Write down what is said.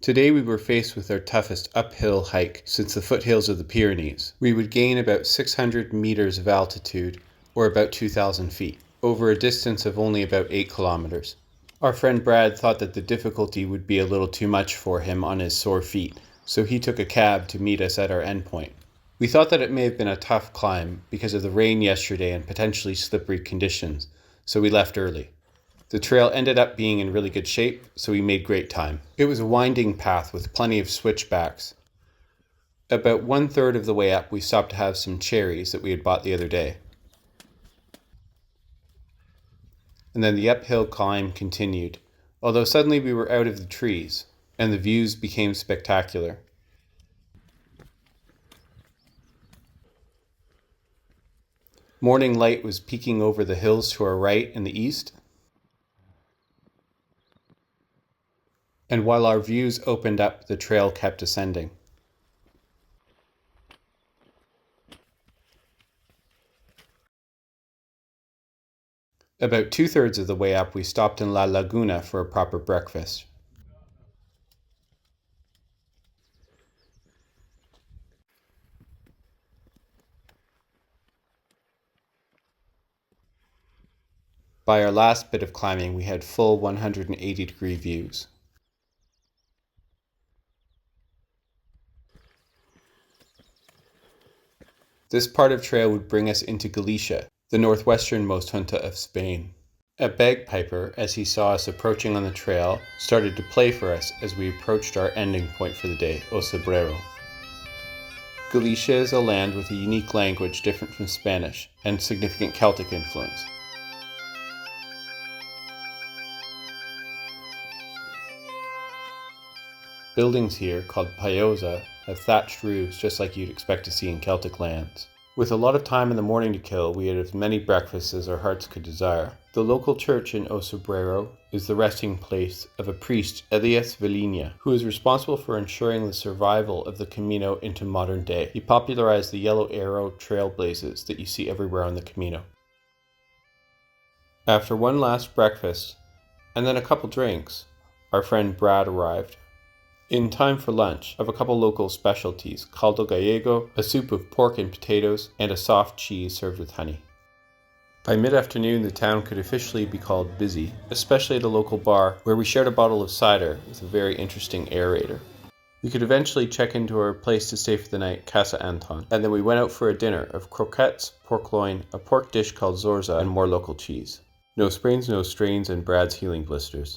Today we were faced with our toughest uphill hike since the foothills of the Pyrenees. We would gain about 600 meters of altitude, or about 2,000 feet, over a distance of only about 8 kilometers. Our friend Brad thought that the difficulty would be a little too much for him on his sore feet, so he took a cab to meet us at our endpoint. We thought that it may have been a tough climb because of the rain yesterday and potentially slippery conditions, so we left early. The trail ended up being in really good shape, so we made great time. It was a winding path with plenty of switchbacks. About 1/3 of the way up, we stopped to have some cherries that we had bought the other day. And then the uphill climb continued, although suddenly we were out of the trees, and the views became spectacular. Morning light was peeking over the hills to our right in the east, and while our views opened up, the trail kept ascending. About 2/3 of the way up, we stopped in La Laguna for a proper breakfast. By our last bit of climbing, we had full 180-degree views. This part of trail would bring us into Galicia, the northwesternmost junta of Spain. A bagpiper, as he saw us approaching on the trail, started to play for us as we approached our ending point for the day, Cebreiro. Galicia is a land with a unique language different from Spanish and significant Celtic influence. Buildings here, called paiosa, have thatched roofs just like you'd expect to see in Celtic lands. With a lot of time in the morning to kill, we had as many breakfasts as our hearts could desire. The local church in Cebreiro is the resting place of a priest, Elias Velinia, who is responsible for ensuring the survival of the Camino into modern day. He popularized the yellow arrow trailblazes that you see everywhere on the Camino. After one last breakfast, and then a couple drinks, our friend Brad arrived. In time for lunch, of a couple local specialties, caldo gallego, a soup of pork and potatoes, and a soft cheese served with honey. By mid-afternoon, the town could officially be called busy, especially at a local bar where we shared a bottle of cider with a very interesting aerator. We could eventually check into our place to stay for the night, Casa Anton, and then we went out for a dinner of croquettes, pork loin, a pork dish called zorza, and more local cheese. No sprains, no strains, and Brad's healing blisters.